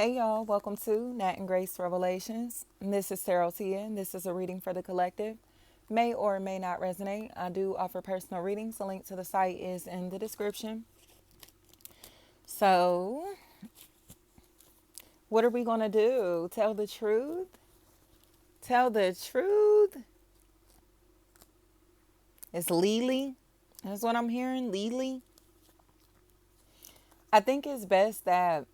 Hey y'all, welcome to Nat and Grace Revelations. This is Sarah Tia, and this is a reading for the collective. May or may not resonate. I do offer personal readings. The link to the site is in the description. So, what are we going to do? Tell the truth? Tell the truth? It's Lily. That's what I'm hearing. Lily. I think it's best that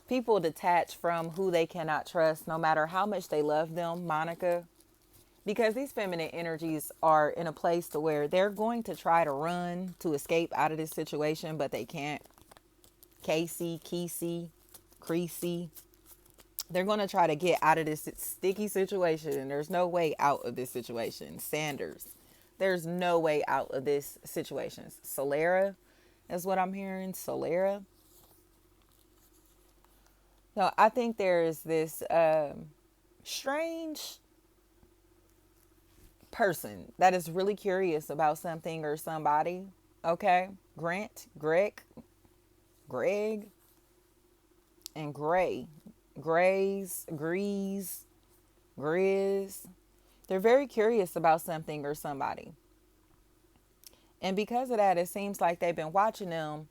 people detach from who they cannot trust, no matter how much they love them. Monica, because these feminine energies are in a place to where they're going to try to run to escape out of this situation, but they can't. Casey, Kesey, Creasy, they're going to try to get out of this sticky situation, and there's no way out of this situation. Sanders, there's no way out of this situation. Solera is what I'm hearing. Solera. No, I think there's this strange person that is really curious about something or somebody. Okay. Greg, and Gray. Grizz. They're very curious about something or somebody. And because of that, it seems like they've been watching them.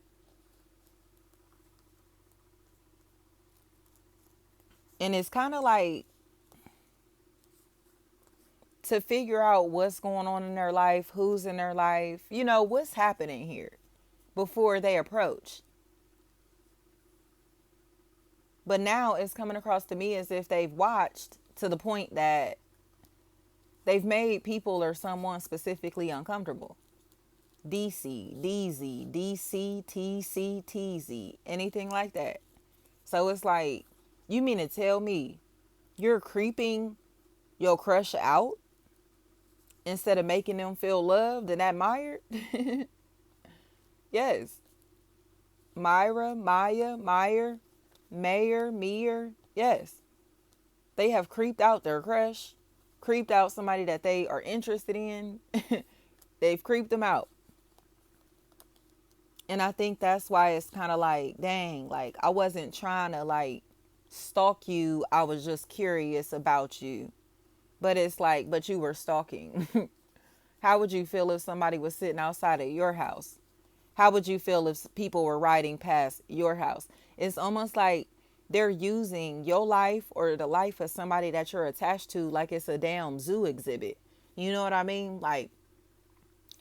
And it's kind of like to figure out what's going on in their life, who's in their life, what's happening here before they approach. But now it's coming across to me as if they've watched to the point that they've made people or someone specifically uncomfortable. DC, DZ, DC, TC, TZ, anything like that. So it's like, you mean to tell me you're creeping your crush out instead of making them feel loved and admired? Yes. Myra, Maya, Meyer, Mayor, Meir. Yes. They have creeped out their crush, creeped out somebody that they are interested in. They've creeped them out. And I think that's why it's kind of like, dang, like I wasn't trying to like stalk you. I was just curious about you. But it's like, but you were stalking. How would you feel if somebody was sitting outside of your house? How would you feel if people were riding past your house? It's almost like they're using your life or the life of somebody that you're attached to like it's a damn zoo exhibit. You know what I mean? Like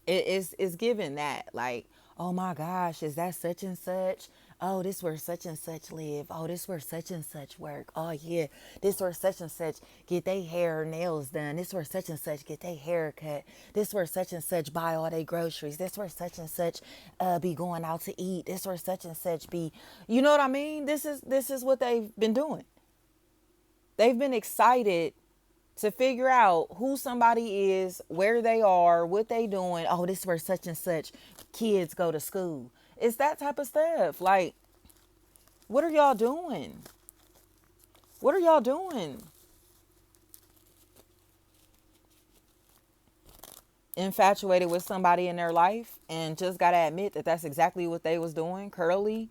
it's given that, like, oh my gosh, is that such and such? Oh, this where such and such live. Oh, this where such and such work. Oh yeah, this where such and such get their hair or nails done. This where such and such get their hair cut. This where such and such buy all their groceries. This where such and such be going out to eat. This where such and such be, you know what I mean? This is what they've been doing. They've been excited to figure out who somebody is, where they are, what they doing. Oh, this is where such and such kids go to school. It's that type of stuff. Like, what are y'all doing? What are y'all doing? Infatuated with somebody in their life and just gotta admit that that's exactly what they was doing. Curling.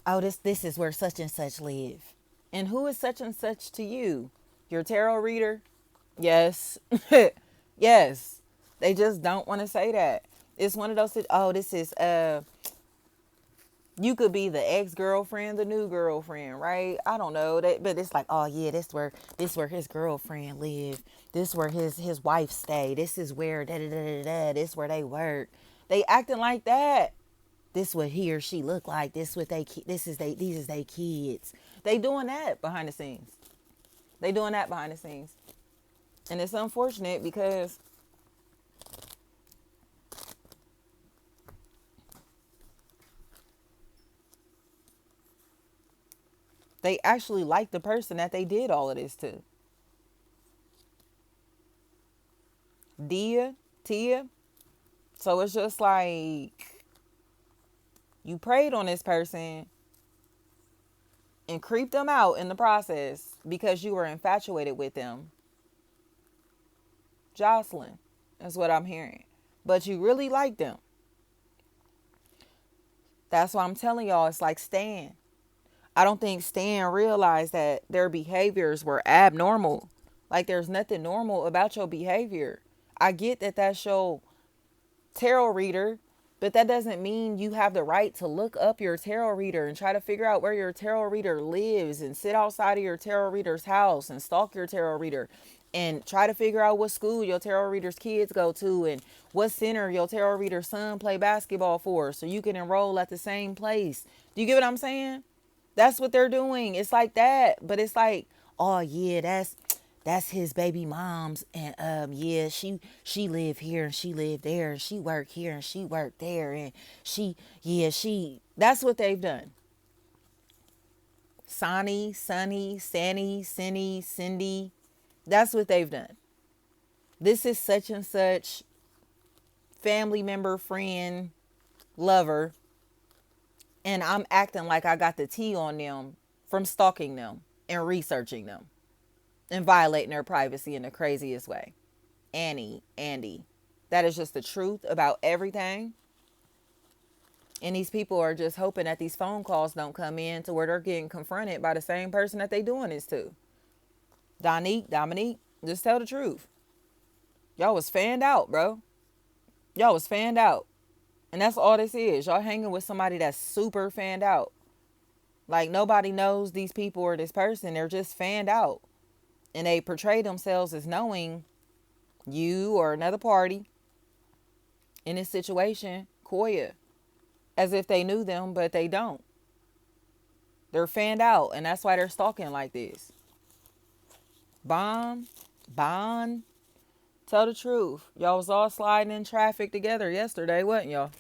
Oh, this is where such and such live. And who is such and such to you? Your tarot reader? Yes. Yes. They just don't want to say that. It's one of those, oh, this is you could be the ex-girlfriend, the new girlfriend, right? I don't know. But it's like, oh yeah, this where his girlfriend live. This where his wife stay. This is where da da da da da. This where they work. They acting like that. This what he or she look like. This what they these is they kids. They doing that behind the scenes. They doing that behind the scenes. And it's unfortunate because they actually like the person that they did all of this to. Tia. So it's just like you preyed on this person and creeped them out in the process because you were infatuated with them. Jocelyn, that's what I'm hearing. But you really like them. That's why I'm telling y'all, it's like Stan. I don't think Stan realized that their behaviors were abnormal. Like there's nothing normal about your behavior. I get that that's your tarot reader, but that doesn't mean you have the right to look up your tarot reader and try to figure out where your tarot reader lives and sit outside of your tarot reader's house and stalk your tarot reader and try to figure out what school your tarot reader's kids go to and what center your tarot reader's son play basketball for so you can enroll at the same place. Do you get what I'm saying? That's what they're doing. It's like that, but it's like, oh yeah, that's his baby mom's, and yeah, she lived here and she lived there and she worked here and she worked there and she. That's what they've done. Sonny, Sunny, Sanny, Cindy, Cindy. That's what they've done. This is such and such family member, friend, lover, and I'm acting like I got the tea on them from stalking them and researching them and violating their privacy in the craziest way. Andy. That is just the truth about everything. And these people are just hoping that these phone calls don't come in to where they're getting confronted by the same person that they doing this to. Dominique, just tell the truth. Y'all was fanned out, bro. Y'all was fanned out. And that's all this is. Y'all hanging with somebody that's super fanned out. Like nobody knows these people or this person. They're just fanned out. And they portray themselves as knowing you or another party in this situation, Koya, as if they knew them, but they don't. They're fanned out, and that's why they're stalking like this. Bond, tell the truth. Y'all was all sliding in traffic together yesterday, wasn't y'all?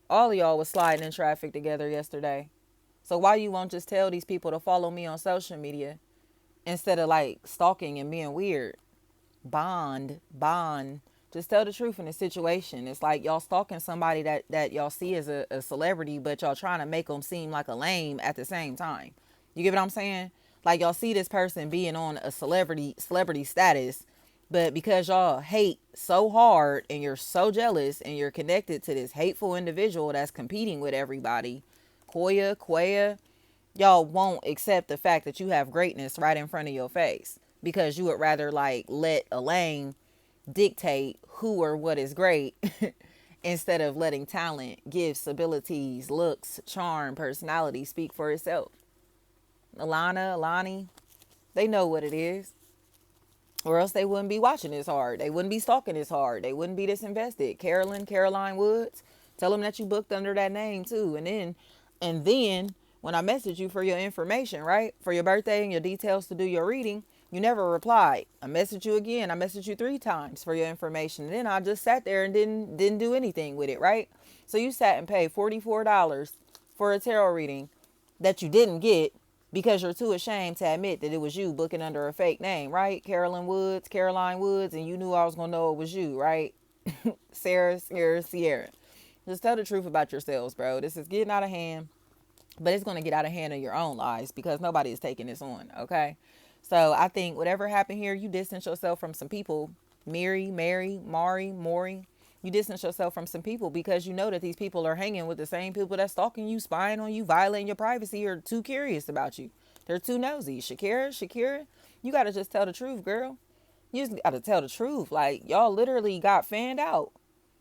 All of y'all was sliding in traffic together yesterday. So why you won't just tell these people to follow me on social media instead of like stalking and being weird? Bond. Just tell the truth in the situation. It's like y'all stalking somebody that y'all see as a celebrity, but y'all trying to make them seem like a lame at the same time. You get what I'm saying? Like y'all see this person being on a celebrity status, but because y'all hate so hard and you're so jealous and you're connected to this hateful individual that's competing with everybody, Koya, y'all won't accept the fact that you have greatness right in front of your face because you would rather like let a lame dictate who or what is great instead of letting talent, gifts, abilities, looks, charm, personality speak for itself. Alani, they know what it is. Or else they wouldn't be watching this hard. They wouldn't be stalking this hard. They wouldn't be this invested. Caroline Woods, tell them that you booked under that name too. And then when I messaged you for your information, right? For your birthday and your details to do your reading, you never replied. I messaged you again. I messaged you 3 times for your information. And then I just sat there and didn't do anything with it, right? So you sat and paid $44 for a tarot reading that you didn't get because you're too ashamed to admit that it was you booking under a fake name, right? Caroline Woods, and you knew I was going to know it was you, right? Sierra. Just tell the truth about yourselves, bro. This is getting out of hand, but it's going to get out of hand in your own lives because nobody is taking this on, okay? So I think whatever happened here, you distance yourself from some people. Maury, you distance yourself from some people because you know that these people are hanging with the same people that's stalking you, spying on you, violating your privacy, or too curious about you. They're too nosy. Shakira, you got to just tell the truth, girl. You just got to tell the truth. Like, y'all literally got fanned out.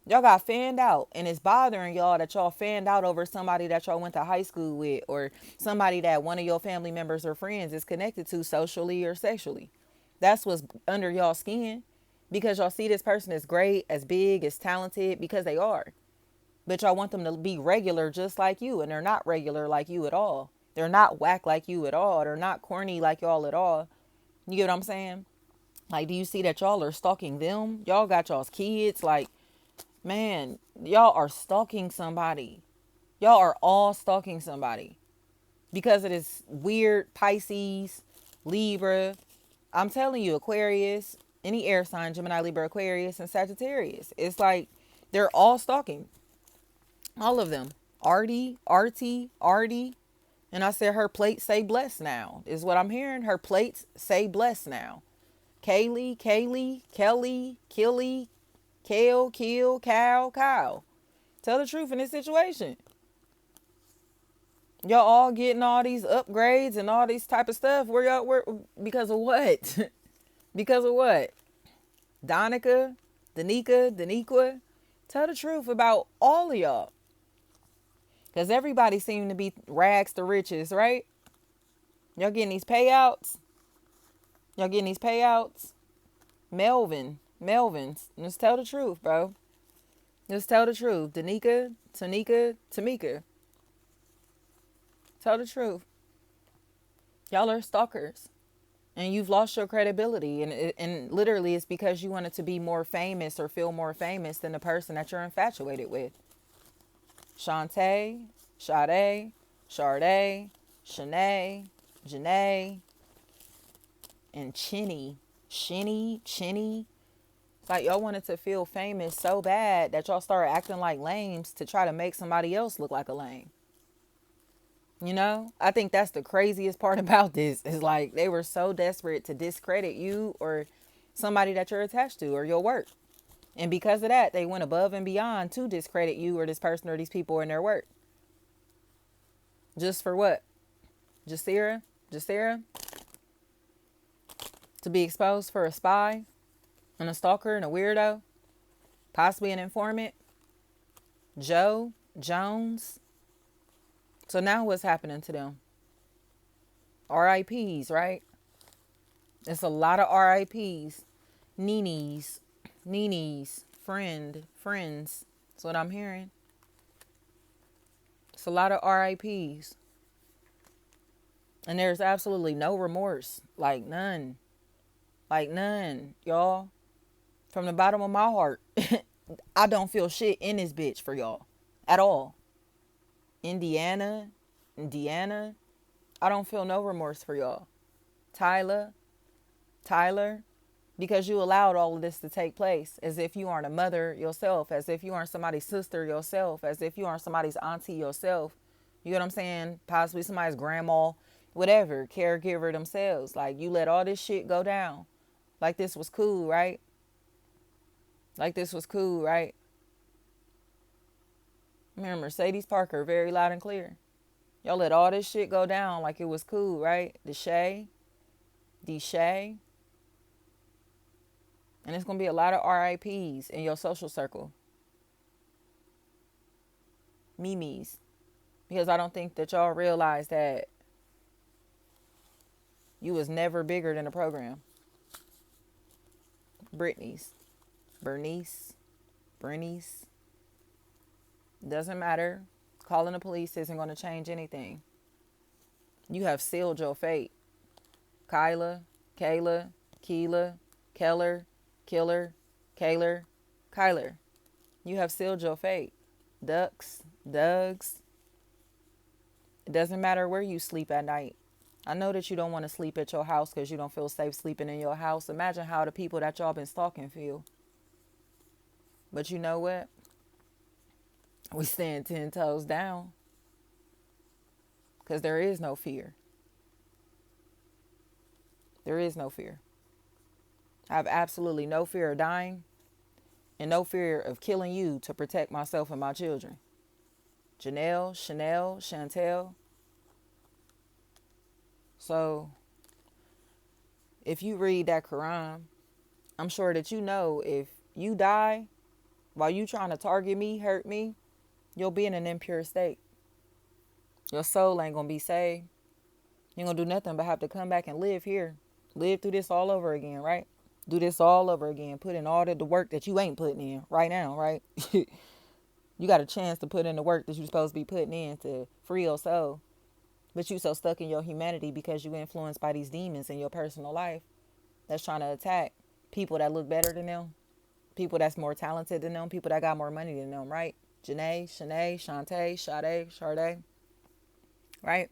Y'all got fanned out, and it's bothering y'all that y'all fanned out over somebody that y'all went to high school with or somebody that one of your family members or friends is connected to socially or sexually. That's what's under y'all skin because y'all see this person as great, as big, as talented because they are. But y'all want them to be regular just like you, and they're not regular like you at all. They're not whack like you at all. They're not corny like y'all at all. You get what I'm saying? Like, do you see that y'all are stalking them? Y'all got y'all's kids. Like, man, y'all are stalking somebody. Y'all are all stalking somebody because of this weird Pisces, Libra. I'm telling you, Aquarius, any air sign, Gemini, Libra, Aquarius, and Sagittarius. It's like they're all stalking. All of them. Artie. And I said her plates say blessed now, is what I'm hearing. Her plates say blessed now. Kaylee, Kelly, Killy, Kale, Kill, Cow. Tell the truth in this situation. Y'all all getting all these upgrades and all these type of stuff. Where y'all were because of what? Because of what? Donica, Danica, Daniqua. Tell the truth about all of y'all. Because everybody seemed to be rags to riches, right? Y'all getting these payouts. Y'all getting these payouts. Melvins. Just tell the truth, bro. Just tell the truth. Danica, Tanika, Tamika. Tell the truth. Y'all are stalkers. And you've lost your credibility. And literally it's because you wanted to be more famous or feel more famous than the person that you're infatuated with. Shantae, Sade, Sharday, Shanae, Janae, and Chinny. Chinny. Like y'all wanted to feel famous so bad that y'all started acting like lames to try to make somebody else look like a lame. You know, I think that's the craziest part about this is like they were so desperate to discredit you or somebody that you're attached to or your work. And because of that, they went above and beyond to discredit you or this person or these people in their work. Just for what? Jasira? To be exposed for a spy and a stalker and a weirdo? Possibly an informant? Jones? So now what's happening to them? RIPs, right? It's a lot of RIPs. Neenies, friends. That's what I'm hearing. It's a lot of RIPs. And there's absolutely no remorse. Like none, y'all. From the bottom of my heart, I don't feel shit in this bitch for y'all. At all. Indiana, I don't feel no remorse for y'all. Tyler, because you allowed all of this to take place as if you aren't a mother yourself, as if you aren't somebody's sister yourself, as if you aren't somebody's auntie yourself. You know what I'm saying? Possibly somebody's grandma, whatever, caregiver themselves. Like you let all this shit go down. Like this was cool, right? Remember Mercedes Parker, very loud and clear. Y'all let all this shit go down like it was cool, right? Deshay. And it's going to be a lot of RIPs in your social circle. Mimis. Because I don't think that y'all realize that you was never bigger than the program. Bernice. Doesn't matter. Calling the police isn't going to change anything. You have sealed your fate. Kyla, Kayla, Keela, Keller, Killer, Kyler. You have sealed your fate. Ducks. It doesn't matter where you sleep at night. I know that you don't want to sleep at your house because you don't feel safe sleeping in your house. Imagine how the people that y'all been stalking feel. But you know what? We stand 10 toes down. Because there is no fear. There is no fear. I have absolutely no fear of dying and no fear of killing you to protect myself and my children. Janelle, Chanel, Chantel. So, if you read that Quran, I'm sure that you know if you die while you trying to target me, hurt me, you'll be in an impure state. Your soul ain't going to be saved. You ain't going to do nothing but have to come back and live here. Live through this all over again, right? Do this all over again. Put in all the work that you ain't putting in right now, right? You got a chance to put in the work that you're supposed to be putting in to free your soul. But you so stuck in your humanity because you influenced by these demons in your personal life that's trying to attack people that look better than them, people that's more talented than them, people that got more money than them, right? Janae, Shanae, Shantae, Sade, right?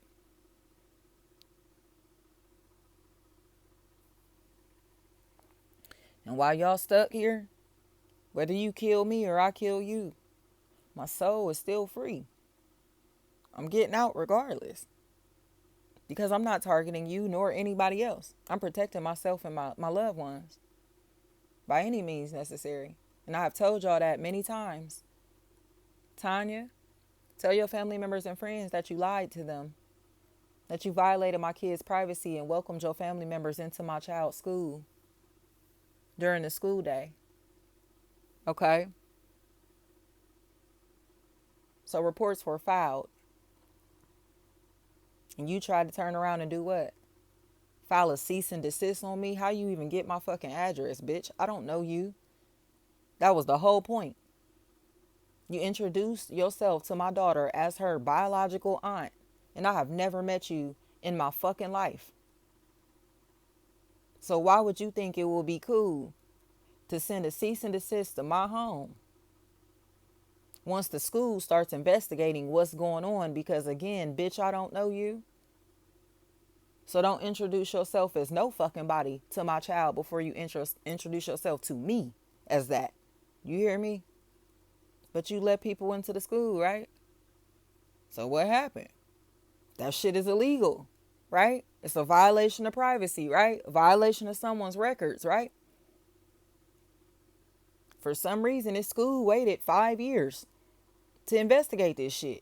And while y'all stuck here, whether you kill me or I kill you, my soul is still free. I'm getting out regardless. Because I'm not targeting you nor anybody else. I'm protecting myself and my loved ones. By any means necessary. And I have told y'all that many times. Tanya, Tell your family members and friends that you lied to them, that you violated my kids' privacy and welcomed your family members into my child's school during the school day. Okay? So reports were filed. And you tried to turn around and do what? File a cease and desist on me? How you even get my fucking address, bitch? I don't know you. That was the whole point. You introduced yourself to my daughter as her biological aunt, and I have never met you in my fucking life. So why would you think it will be cool to send a cease and desist to my home once the school starts investigating what's going on? Because again, bitch, I don't know you. So don't introduce yourself as no fucking body to my child before you introduce yourself to me as that. You hear me? But you let people into the school, right? So what happened? That shit is illegal, right? It's a violation of privacy, right? A violation of someone's records, right? For some reason, this school waited 5 years to investigate this shit.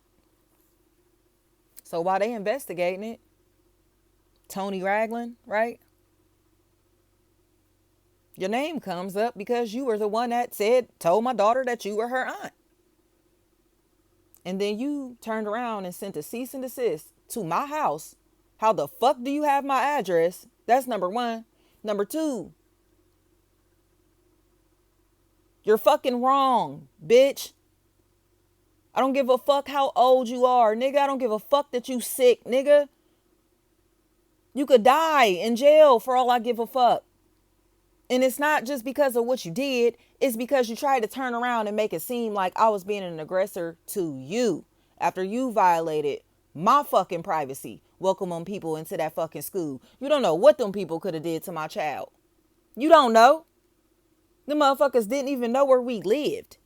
So while they investigating it, Tony Ragland, right? Your name comes up because you were the one that told my daughter that you were her aunt. And then you turned around and sent a cease and desist to my house. How the fuck do you have my address? That's number one. Number two, you're fucking wrong, bitch. I don't give a fuck how old you are, nigga. I don't give a fuck that you sick, nigga. You could die in jail for all I give a fuck. And it's not just because of what you did. It's because you tried to turn around and make it seem like I was being an aggressor to you after you violated my fucking privacy. Welcoming people into that fucking school. You don't know what them people could have did to my child. You don't know. The motherfuckers didn't even know where we lived.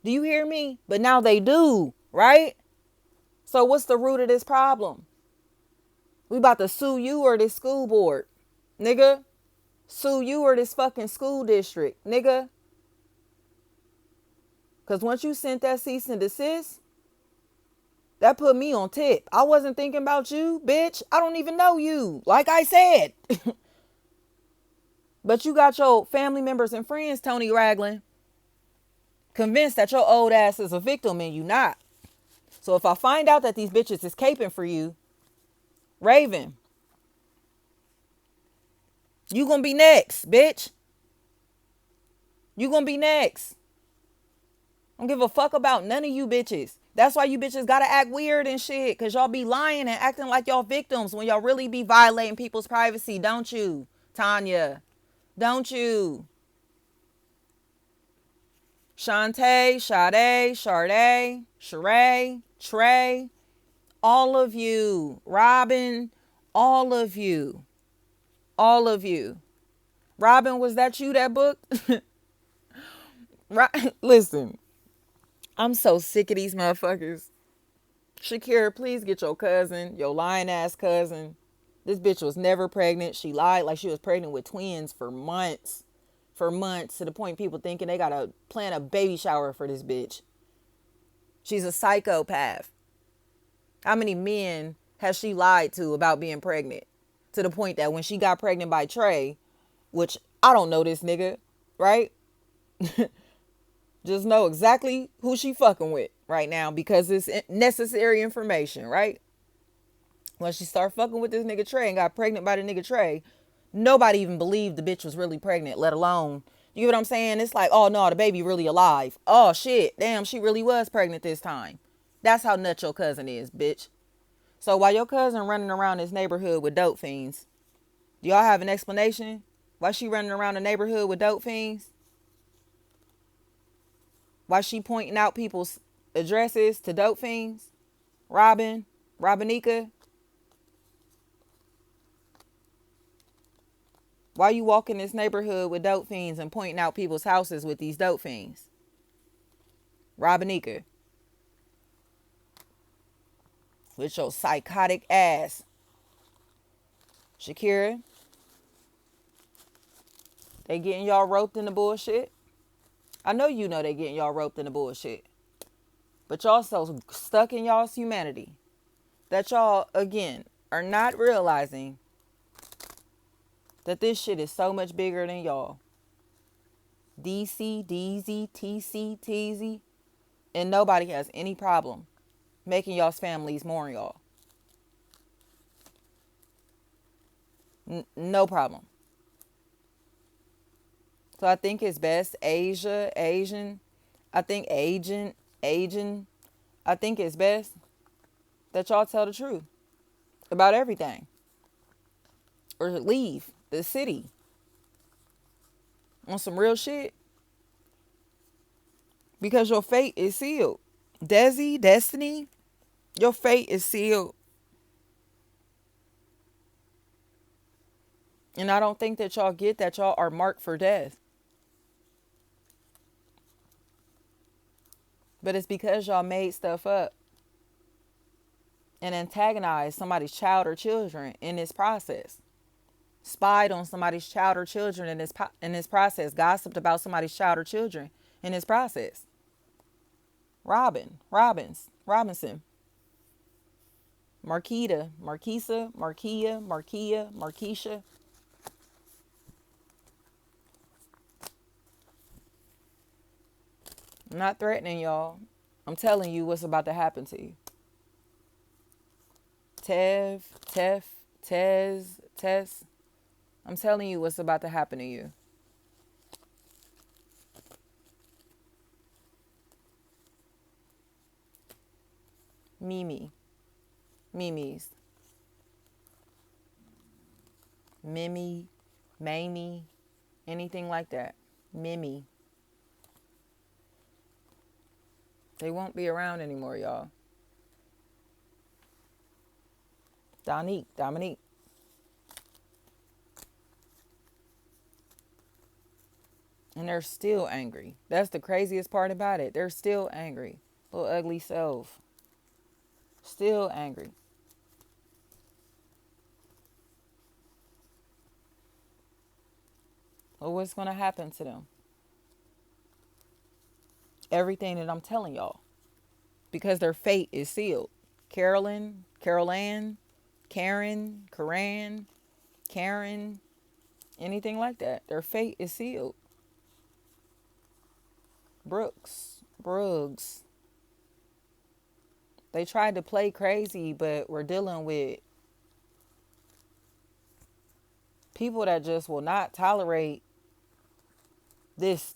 Do you hear me? But now they do, right? So what's the root of this problem? We about to sue you or this school board, nigga. Sue you or this fucking school district, nigga. Because once you sent that cease and desist, that put me on tip. I wasn't thinking about you, bitch. I don't even know you, like I said. But you got your family members and friends, Tony Ragland, convinced that your old ass is a victim and you not. So if I find out that these bitches is caping for you, Raven, you gonna be next, bitch. You gonna be next. I don't give a fuck about none of you bitches. That's why you bitches gotta act weird and shit. Cause y'all be lying and acting like y'all victims when y'all really be violating people's privacy. Don't you, Tanya? Don't you? Shantae, Sade, Sade, Sheree, Trey, all of you. Robin, all of you. All of you. Robin, was that you that book? Right? Listen, I'm so sick of these motherfuckers. Shakira, please get your cousin, your lying ass cousin. This bitch was never pregnant. She lied like she was pregnant with twins for months. For months, to the point people thinking they gotta plan a baby shower for this bitch. She's a psychopath. How many men has she lied to about being pregnant? To the point that when she got pregnant by Trey, which I don't know this nigga, right? Just know exactly who she fucking with right now because it's necessary information, right? When she started fucking with this nigga Trey and got pregnant by the nigga Trey, nobody even believed the bitch was really pregnant, let alone, you get what I'm saying? It's like, oh no, the baby really alive. Oh shit, damn, she really was pregnant this time. That's how nuts your cousin is, bitch. So while your cousin running around this neighborhood with dope fiends, do y'all have an explanation why she running around the neighborhood with dope fiends? Why she pointing out people's addresses to dope fiends? Robinika? Why you walking this neighborhood with dope fiends and pointing out people's houses with these dope fiends? Robinika. With your psychotic ass. Shakira. They getting y'all roped in the bullshit? I know you know they getting y'all roped in the bullshit. But y'all so stuck in y'all's humanity that y'all, again, are not realizing that this shit is so much bigger than y'all. DC, DZ, TC, TZ, and nobody has any problem making y'all's families mourn y'all. No problem. So I think it's best Asian, I think Asian, I think it's best that y'all tell the truth about everything. Or leave the city on some real shit. Because your fate is sealed. Destiny, your fate is sealed. And I don't think that y'all get that y'all are marked for death. But it's because y'all made stuff up and antagonized somebody's child or children in this process. Spied on somebody's child or children in this process. Gossiped about somebody's child or children in this process. Robinson, Marquisha. I'm not threatening y'all. I'm telling you what's about to happen to you. Tess. I'm telling you what's about to happen to you. Mimi's. Mamie, anything like that. Mimi. They won't be around anymore, y'all. Dominique. And they're still angry. That's the craziest part about it. They're still angry. Little ugly self. Still angry. Well, what's going to happen to them? Everything that I'm telling y'all. Because their fate is sealed. Caroline, Karen, anything like that. Their fate is sealed. Brooks. They tried to play crazy, but we're dealing with people that just will not tolerate this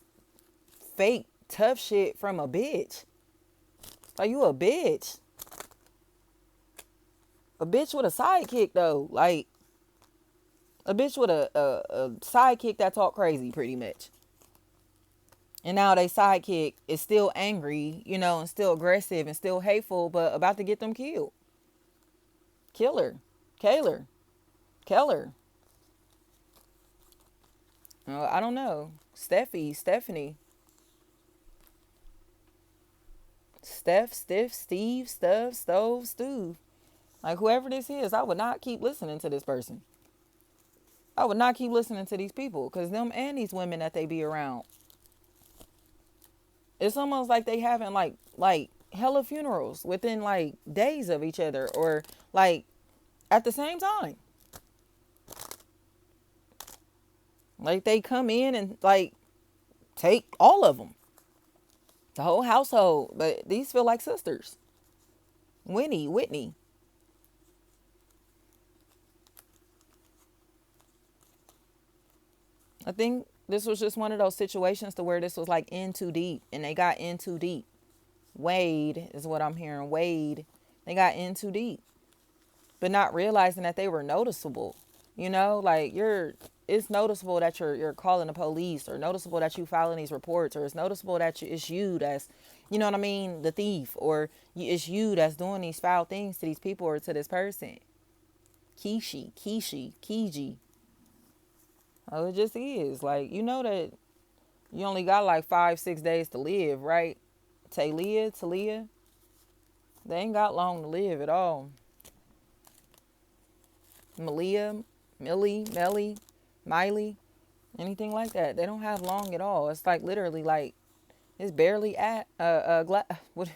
fake tough shit from a bitch. Like, you a bitch. A bitch with a sidekick, though. Like, a bitch with a sidekick that talk crazy, pretty much. And now they sidekick is still angry, and still aggressive and still hateful, but about to get them killed. Keller. I don't know. Stephanie. Steve, Stove, Stu. Like, whoever this is, I would not keep listening to this person. I would not keep listening to these people, because them and these women that they be around, it's almost like they having like hella funerals within like days of each other, or like at the same time. Like, they come in and like take all of them, the whole household, but these feel like sisters. Whitney. I think this was just one of those situations to where this was like in too deep, and they got in too deep. Wade is what I'm hearing. They got in too deep, but not realizing that they were noticeable. Like, it's noticeable that you're calling the police, or noticeable that you filing these reports, or it's noticeable that it's you that's, you know what I mean, the thief, or it's you that's doing these foul things to these people or to this person. Kiji. Oh, it just is. Like, that you only got like 5-6 days to live, right? Talia, they ain't got long to live at all. Malia, Millie, anything like that. They don't have long at all. It's like literally like It's barely at what?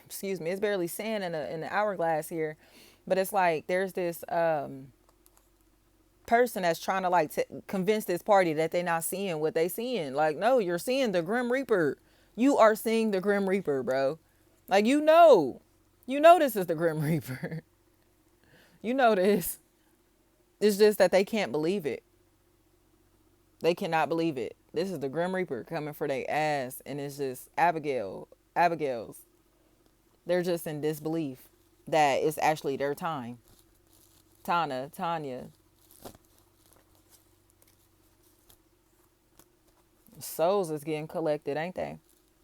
Excuse me. It's barely sand in the hourglass here, but it's like there's this person that's trying to like convince this party that they're not seeing what they seeing. Like, no, you're seeing the Grim Reaper. You are seeing the Grim Reaper, bro. Like, you know this is the Grim Reaper. You know this. It's just that they can't believe it. They cannot believe it. This is the Grim Reaper coming for their ass, and it's just Abigail's. They're just in disbelief that it's actually their time. Tanya, souls is getting collected, ain't they?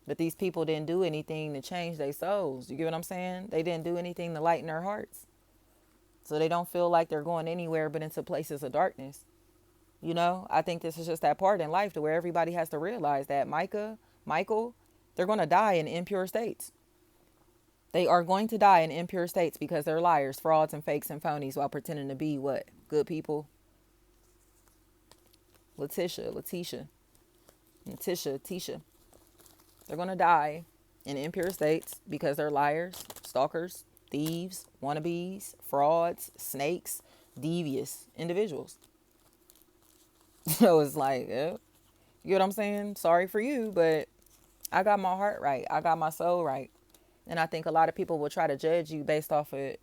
But these people didn't do anything to change their souls. You get what I'm saying? They didn't do anything to lighten their hearts. So they don't feel like they're going anywhere but into places of darkness. You know, I think this is just that part in life to where everybody has to realize that Michael, they're going to die in impure states. They are going to die in impure states because they're liars, frauds, and fakes and phonies while pretending to be what? Good people. Letitia. They're going to die in impure states because they're liars, stalkers, thieves, wannabes, frauds, snakes, devious individuals. So it's like, yeah, you know what I'm saying? Sorry for you, but I got my heart right. I got my soul right. And I think a lot of people will try to judge you based off of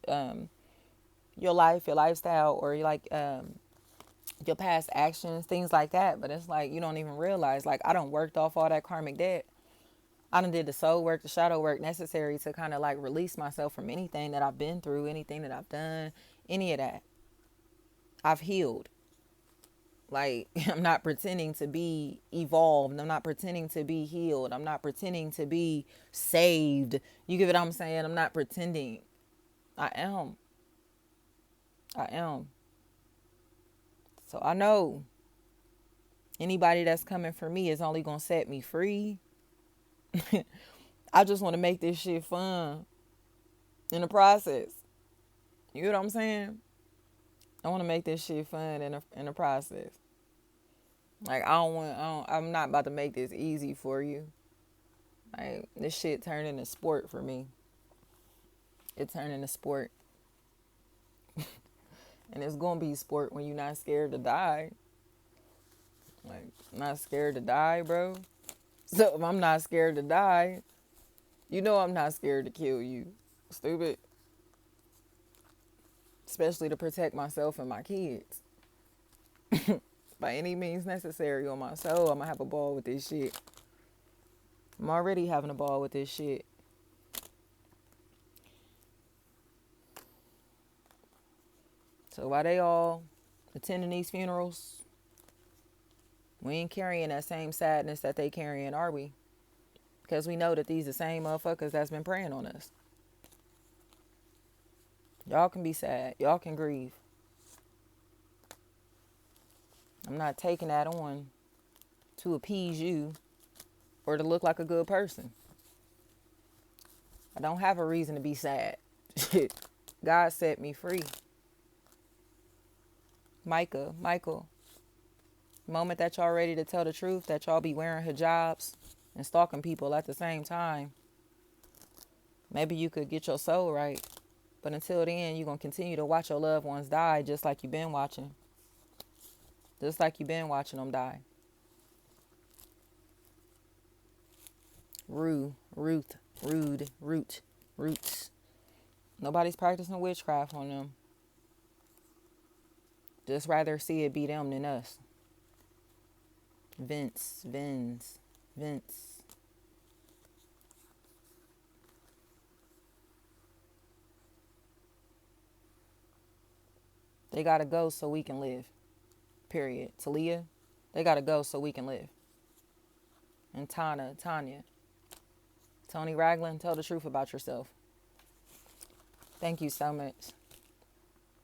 your life, your lifestyle, or like your past actions, things like that. But it's like you don't even realize, like, I done worked off all that karmic debt. I done did the soul work, the shadow work necessary to kind of like release myself from anything that I've been through, anything that I've done, any of that. I've healed. Like, I'm not pretending to be evolved. I'm not pretending to be healed. I'm not pretending to be saved. You get what I'm saying? I'm not pretending. I am. I am. So I know anybody that's coming for me is only going to set me free. I just want to make this shit fun in the process. You know what I'm saying? I want to make this shit fun in the process. Like, I'm not about to make this easy for you. Like, this shit turned into sport for me. It turned into sport. And it's going to be sport when you're not scared to die. Like, not scared to die, bro. So if I'm not scared to die, you know I'm not scared to kill you. Stupid. Especially to protect myself and my kids. By any means necessary on my soul, I'm going to have a ball with this shit. I'm already having a ball with this shit. So while they all attending these funerals, we ain't carrying that same sadness that they carrying, are we? Because we know that these the same motherfuckers that's been preying on us. Y'all can be sad. Y'all can grieve. I'm not taking that on to appease you or to look like a good person. I don't have a reason to be sad. God set me free. Michael, the moment that y'all ready to tell the truth, that y'all be wearing hijabs and stalking people at the same time, maybe you could get your soul right. But until then, you're going to continue to watch your loved ones die just like you've been watching. Just like you've been watching them die. Roots. Nobody's practicing witchcraft on them. Just rather see it be them than us. Vince. They gotta go so we can live. Period. Talia, they gotta go so we can live. And Tanya, Tony Ragland, tell the truth about yourself. Thank you so much.